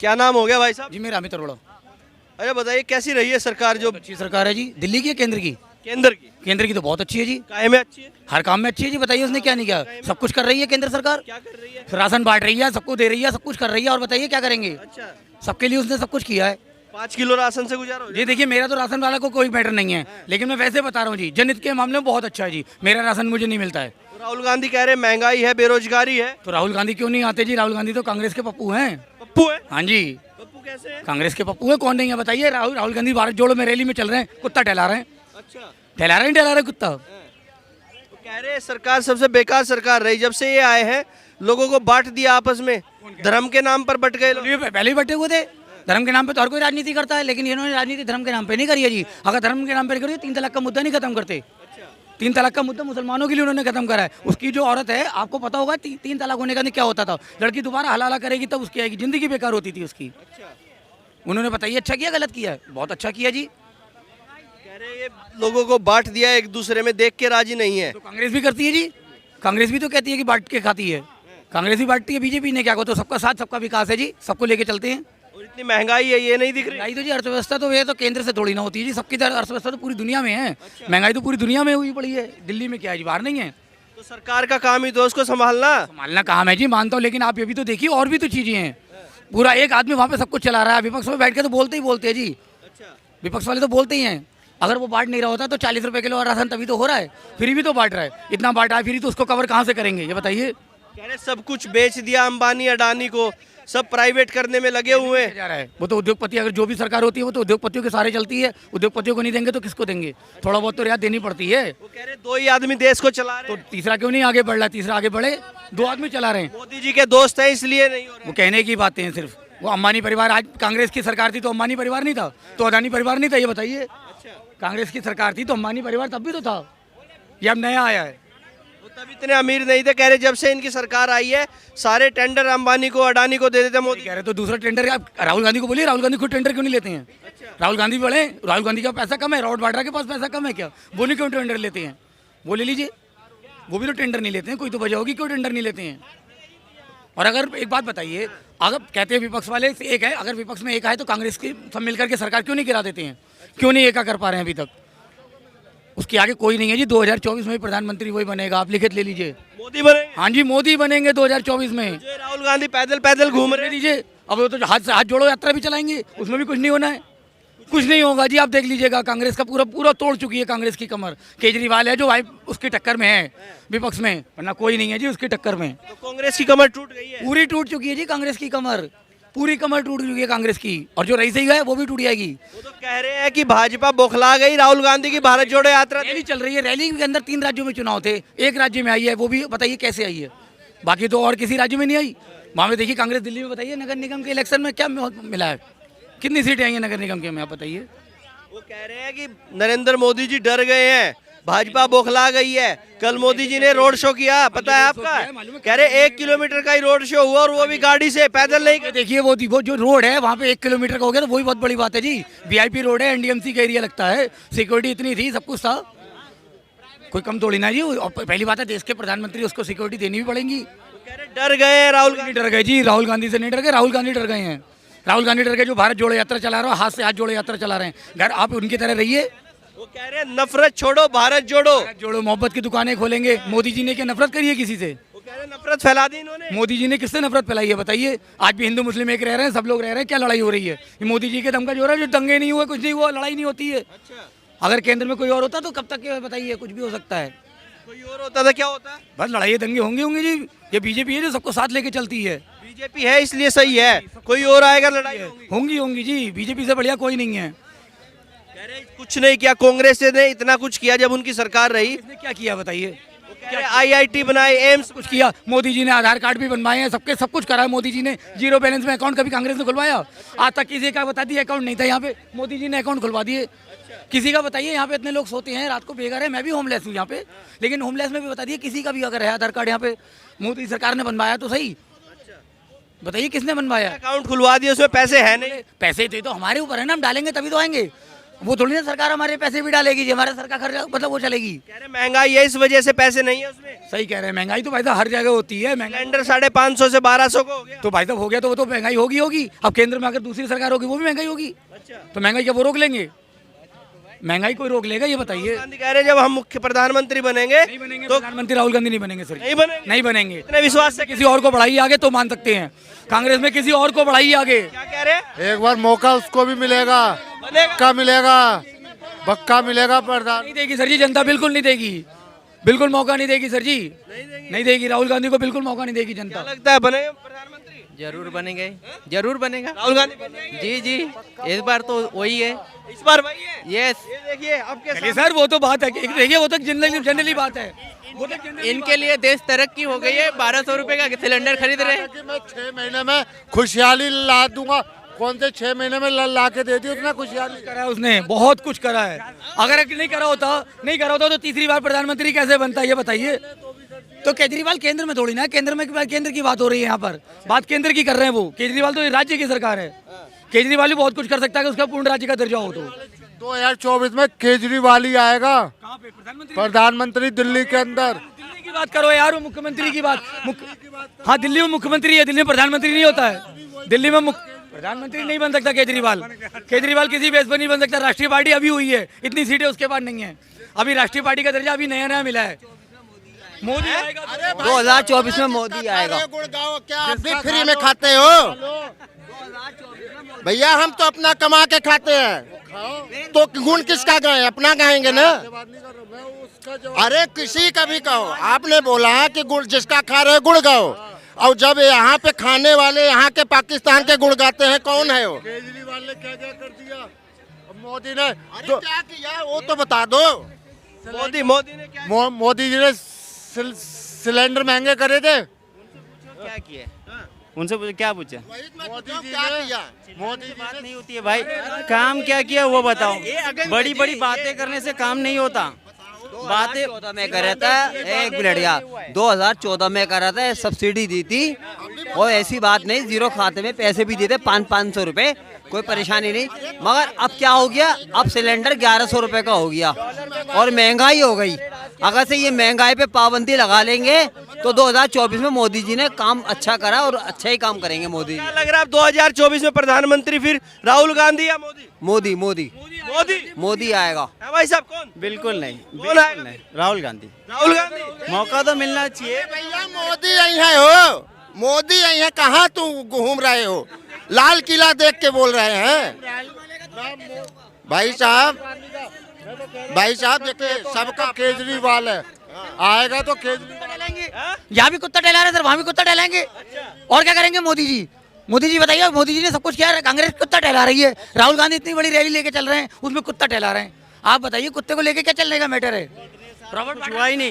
क्या नाम हो गया भाई साहब? जी मेरा अमित अरोड़ा। अच्छा बताइए कैसी रही है सरकार जो अच्छी सरकार है जी, दिल्ली की है केंद्र की? केंद्र की? केंद्र की तो बहुत अच्छी है जी, काहे में अच्छी है? हर काम में अच्छी है जी। बताइए उसने क्या नहीं किया, सब कुछ कर रही है केंद्र सरकार, क्या कर रही है? राशन बांट रही है, सबको दे रही है, सब कुछ कर रही है। और बताइए क्या करेंगे, अच्छा, सबके लिए उसने सब कुछ किया है 5 किलो राशन से गुजारा हो जी। देखिए मेरा तो राशन वाला को कोई मैटर नहीं है, लेकिन मैं वैसे बता रहा हूँ जी, जनहित के मामले में बहुत अच्छा है जी। मेरा राशन मुझे नहीं मिलता है। तो राहुल गांधी कह रहे हैं महंगाई है, बेरोजगारी है। तो राहुल गांधी क्यों नहीं आते जी? राहुल गांधी तो कांग्रेस के पप्पू हैं। पप्पू है? हाँ जी, पप्पू कैसे है? कांग्रेस के पप्पू है, कौन नहीं है बताइए। राहुल गांधी भारत जोड़ो में रैली में चल रहे हैं, कुत्ता टहला रहे हैं, अच्छा, टहला रहे कुत्ता। तो कह रहे हैं सरकार सबसे बेकार सरकार रही जब से ये आए हैं, लोगों को बांट दिया आपस में, धर्म के नाम पर बट गए लोग। ये पहले ही बटे हुए थे। धर्म के नाम पे तो हर कोई राजनीति करता है, लेकिन इन्होंने राजनीति धर्म के नाम पे नहीं करी है जी। अगर धर्म के नाम पे करी 3 तलाक का मुद्दा नहीं खत्म करते। 3 तलाक का मुद्दा मुसलमानों के लिए उन्होंने खत्म करा है। उसकी जो औरत है, आपको पता होगा 3 तलाक होने का क्या होता था, लड़की दोबारा हलाला करेगी तब उसकी आएगी, जिंदगी बेकार होती थी उसकी। उन्होंने बताइए अच्छा किया गलत किया है? बहुत अच्छा किया जी। कह रहे हैं ये लोगों को बांट दिया, एक दूसरे में देख के राजी नहीं है। तो कांग्रेस भी करती है जी, कांग्रेस भी तो कहती है कि बांट के खाती है, कांग्रेस भी बांटती है। बीजेपी ने क्या कहा, तो सबका साथ सबका विकास है जी, सबको लेके चलते हैं। और इतनी महंगाई है ये नहीं दिख रही। महंगाई तो जी अर्थव्यवस्था तो ये तो केंद्र से थोड़ी ना होती है जी, सबकी अर्थव्यवस्था तो पूरी दुनिया में है। महंगाई तो पूरी दुनिया में हुई पड़ी है, दिल्ली में क्या है जी, बाहर नहीं है। तो सरकार का काम ही तो है उसको संभालना। संभालना काम है जी, मानता हूँ, लेकिन आप ये भी तो देखिए और भी तो चीजें हैं। पूरा एक आदमी वहाँ पे सब कुछ चला रहा है, विपक्ष में बैठ के तो बोलते ही बोलते हैं जी, अच्छा, विपक्ष वाले तो बोलते ही हैं। अगर वो बांट नहीं रहा होता तो 40 रुपए किलो राशन तभी तो हो रहा है, फ्री भी तो बांट रहा है। इतना बांटा है फ्री, तो उसको कवर कहाँ से करेंगे ये बताइए? कह रहे सब कुछ बेच दिया अंबानी अडानी को, सब प्राइवेट करने में लगे हुए हैं। जा रहा है वो तो उद्योगपति, अगर जो भी सरकार होती है वो तो उद्योगपतियों के सहारे चलती है। उद्योगपतियों को नहीं देंगे तो किसको देंगे? थोड़ा बहुत तो रियायत देनी पड़ती है। वो कह रहे 2 ही आदमी देश को चला रहे तो हैं। तीसरा क्यों नहीं आगे बढ़ रहा? तीसरा आगे बढ़े, 2 आदमी चला रहे हैं। मोदी जी के दोस्त हैं इसलिए नहीं हो रहा। वो कहने की बातें हैं सिर्फ। वो अंबानी परिवार, आज कांग्रेस की सरकार थी तो अंबानी परिवार नहीं था, तो अदानी परिवार नहीं था, ये बताइए। कांग्रेस की सरकार थी तो अंबानी परिवार तब भी तो था, ये अब नया आया है। वो तब इतने अमीर नहीं थे। कह रहे जब से इनकी सरकार आई है सारे टेंडर अंबानी को अडानी को दे देते मोदी। कह रहे तो दूसरा टेंडर आप राहुल गांधी को बोलिए, राहुल गांधी खुद टेंडर क्यों नहीं लेते हैं? राहुल गांधी बोले, राहुल गांधी का पैसा कम है, रॉबर्ट वाड्रा के पास पैसा कम है क्या? वो नहीं क्यों टेंडर लेते हैं? वो ले लीजिए, वो भी तो टेंडर नहीं लेते हैं। कोई तो वजह होगी क्यों टेंडर नहीं लेते हैं। और अगर एक बात बताइए, अगर कहते हैं विपक्ष वाले से एक है, अगर विपक्ष में एक आए तो कांग्रेस की सब मिलकर के सरकार क्यों नहीं गिरा देते हैं? क्यों नहीं एका कर पा रहे हैं अभी तक? उसके आगे कोई नहीं है जी। 2024 में प्रधानमंत्री वही बनेगा, आप लिखित ले लीजिए। मोदी बनेंगे। हाँ जी, मोदी बनेंगे 2024 में। जो राहुल गांधी पैदल पैदल घूम रहे ले हैं। लीजिए, अब वो तो हाथ जोड़ो यात्रा भी चलाएंगे, उसमें भी कुछ नहीं होना है। कुछ नहीं होगा जी, आप देख लीजिएगा। कांग्रेस का पूरा तोड़ चुकी है कांग्रेस की कमर। केजरीवाल है जो भाई उसकी टक्कर में है विपक्ष में, वरना कोई नहीं है जी उसकी टक्कर में। तो कांग्रेस की कमर टूट गई है। पूरी टूट चुकी है जी कांग्रेस की कमर, पूरी कमर टूट चुकी है कांग्रेस की। और जो रही सही है वो भी टूट जाएगी। वो तो कह रहे हैं कि भाजपा बौखला गई राहुल गांधी की भारत जोड़ो यात्रा। रैली चल रही है, रैली के अंदर 3 राज्यों में चुनाव थे, एक राज्य में आई है, वो भी बताइए कैसे आई है? बाकी तो और किसी राज्य में नहीं आई। वहाँ पे देखिए कांग्रेस दिल्ली में, बताइए नगर निगम के इलेक्शन में क्या मिला है, कितनी सीटें आई हैं नगर निगम के में, आप बताइए। वो कह रहे हैं कि नरेंद्र मोदी जी डर गए हैं, भाजपा बौखला गई है। कल मोदी जी ने रोड शो किया, पता है आपका? कह रहे 1 किलोमीटर का ही रोड शो हुआ और वो भी गाड़ी से, पैदल नहीं। देखिए वो जो रोड है वहाँ पे 1 किलोमीटर का हो गया तो वही बहुत बड़ी बात है जी। वीआईपी रोड है, एनडीएमसी का एरिया लगता है, सिक्योरिटी इतनी थी, सब कुछ था, कोई कम थोड़ी ना जी। और पहली बात है देश के प्रधानमंत्री, उसको सिक्योरिटी देनी भी पड़ेगी। कह रहे डर गए हैं राहुल गांधी। डर गए जी, राहुल गांधी से नहीं डर गए, राहुल गांधी डर गए हैं। राहुल गांधी डर गए जो भारत जोड़ो यात्रा चला रहा है, हाथ से हाथ जोड़ो यात्रा चला रहे हैं। घर आप उनकी तरह रहिए। वो कह रहे हैं नफरत छोड़ो, भारत जोड़ो। भारत जोड़ो, मोहब्बत की दुकानें खोलेंगे। मोदी जी ने क्या नफरत करी है किसी से? वो कह रहे हैं नफरत फैला दी इन्होंने। मोदी जी ने किससे नफरत फैलाई है बताइए? आज भी हिंदू मुस्लिम एक रह रहे हैं, सब लोग रह रहे हैं, क्या लड़ाई हो रही है? ये मोदी जी के दम का जोर है, जो दंगे नहीं हुए, कुछ नहीं हुआ, लड़ाई नहीं होती है। अगर केंद्र में कोई और होता तो कब तक के बताइए, कुछ भी हो सकता है। कोई और होता था क्या होता? बस लड़ाई दंगे होंगे जी। ये बीजेपी है जो सबको साथ लेके चलती है। बीजेपी है इसलिए सही है, कोई और आएगा लड़ाई होगी। होंगी जी, बीजेपी से बढ़िया कोई नहीं है। कह रहे कुछ नहीं किया, कांग्रेस ने इतना कुछ किया जब उनकी सरकार रही। इसने क्या किया बताइए? क्या आईआईटी बनाए, एम्स कुछ किया? मोदी जी ने आधार कार्ड भी बनवाए हैं, सबके सब कुछ करा है मोदी जी ने। जीरो बैलेंस में अकाउंट कभी कांग्रेस ने खुलवाया? आज तक किसी का बता दिया अकाउंट नहीं था यहाँ पे, मोदी जी ने अकाउंट खुलवा दिए। किसी का बताइए, यहाँ पे इतने लोग सोते हैं रात को बेघर है, मैं भी होमलेस हूँ यहाँ पे, लेकिन होमलेस में भी बता दिए किसी का भी अगर है आधार कार्ड यहाँ पे, मोदी सरकार ने बनवाया तो सही, बताइए किसने बनवाया? अकाउंट खुलवा दिया, उसमें पैसे है नहीं। पैसे तो हमारे ऊपर है ना, हम डालेंगे तभी तो आएंगे। वो थोड़ी ना सरकार हमारे पैसे भी डालेगी जी, हमारा सरकार खर्च मतलब वो चलेगी। कह रहे महंगाई है इस वजह से पैसे नहीं है उसमें। सही कह रहे हैं, महंगाई तो भाई साहब हर जगह होती है महंगाई। सिलेंडर 550 से 1200 को हो गया। तो भाई साहब हो गया तो वो तो महंगाई होगी। अब केंद्र में अगर दूसरी सरकार होगी वो भी महंगाई होगी। अच्छा। तो महंगाई क्या वो रोक लेंगे? महंगाई कोई रोक लेगा ये बताइए? गांधी कह रहे जब हम मुख्य प्रधानमंत्री बनेंगे नहीं बनेंगे तो प्रधानमंत्री राहुल गांधी नहीं बनेंगे सर। नहीं बनेंगे। नहीं बनेंगे। इतने विश्वास से किसी और को बढ़ाइए आगे तो मान सकते हैं, कांग्रेस में किसी और को बढ़ाइए आगे। क्या कह रहे हैं? एक बार मौका उसको भी मिलेगा, बनेगा। बक्का मिलेगा प्रधान। नहीं देगी सर जी, जनता बिल्कुल नहीं देगी, बिल्कुल मौका नहीं देगी सर जी, नहीं देगी। राहुल गांधी को बिल्कुल मौका नहीं देगी क्या जनता। लगता है बनेगा प्रधानमंत्री? जरूर बनेंगे, जरूर बनेगा। राहुल गांधी बनेंगे? जी जी, इस बार तो वही है। इस बार वही है। यस, ये देखिए आपके चलिए सर वो तो बात है, देखिए वो तो जनरली बात है, वो तो generally इनके लिए देश तरक्की हो गई है। 1200 रुपए का सिलेंडर खरीद रहे हैं। कि मैं 6 महीने में खुशहाली ला दूंगा। कौन से 6 महीने में ला के दे दी उतना खुशहाली? करा है उसने, बहुत कुछ करा है। अगर नहीं करा होता तो तीसरी बार प्रधानमंत्री कैसे बनता है ये बताइए? तो केजरीवाल केंद्र में थोड़ी ना, केंद्र की बात हो रही है यहाँ पर, बात केंद्र की कर रहे हैं वो। केजरीवाल तो राज्य की सरकार है, केजरीवाल भी बहुत कुछ कर सकता है कि उसका पूर्ण राज्य का दर्जा हो। तो 2024 में केजरीवाल ही आएगा प्रधानमंत्री दिल्ली के अंदर। दिल्ली की बात करो यार, वो मुख्यमंत्री की बात हाँ दिल्ली में मुख्यमंत्री है, दिल्ली में प्रधानमंत्री नहीं होता है। दिल्ली में प्रधानमंत्री नहीं बन सकता केजरीवाल किसी बेस पर नहीं बन सकता। राष्ट्रीय पार्टी अभी हुई है, इतनी सीटें उसके पास नहीं है, अभी राष्ट्रीय पार्टी का दर्जा अभी नया मिला है। मोदी आएगा 2024 में मोदी आएगा। गुड़गांव क्या आप भी फ्री में खाते हो? भैया हम तो अपना कमा के खाते हैं, तो गुण किसका गाएं? अपना गाएंगे ना। अरे किसी का भी कहो, आपने बोला कि गुड़ जिसका खा रहे गुड़ गाओ, और जब यहाँ पे खाने वाले यहाँ के पाकिस्तान के गुड़ गाते हैं, कौन है वो? केजरीवाल ने क्या क्या कर दिया, मोदी ने क्या किया वो तो बता दो। मोदी ने क्या मोदी जी ने सिलेंडर महंगे करे थे। क्या किया? उनसे क्या पूछा? मोदी जी ने किया? मोदी जी बात नहीं होती है भाई, काम क्या किया वो बताओ। बड़ी बड़ी बातें करने से काम नहीं होता। बातें 2014 में कर रहा था, एक मिनट यार, 2014 में कर रहा था, सब्सिडी दी थी और ऐसी बात नहीं, जीरो खाते में पैसे भी दिए थे 500 रुपए, कोई परेशानी नहीं। मगर अब क्या हो गया, अब सिलेंडर 1100 रुपए का हो गया और महंगाई हो गई। अगर से ये महंगाई पे पाबंदी लगा लेंगे तो 2024 में मोदी जी ने काम अच्छा करा और अच्छा ही काम करेंगे मोदी जी। क्या लग रहा है अब 2024 में प्रधानमंत्री फिर राहुल गांधी या मोदी? मोदी आएगा। है भाई साहब कौन? बिल्कुल नहीं, कौन आएगा? नहीं, राहुल गांधी। राहुल गांधी। मौका तो मिलना चाहिए। भैया मोदी यही है हो, मोदी यही है। कहाँ तुम घूम रहे हो? लाल किला देख के बोल रहे हैं भाई साहब देखिए सबका केजरीवाल है, आएगा तो केजरीवाल। यहाँ भी कुत्ता टहला रहे सर, वहाँ भी कुत्ता टहलाएंगे। और क्या करेंगे मोदी जी बताइए? मोदी जी ने सब कुछ किया है, कांग्रेस कुत्ता टहला रही है। राहुल गांधी इतनी बड़ी रैली लेके चल रहे हैं, उसमें कुत्ता टहला रहे हैं। आप बताइए कुत्ते को लेके क्या चलने का मैटर है? हुआ ही नहीं।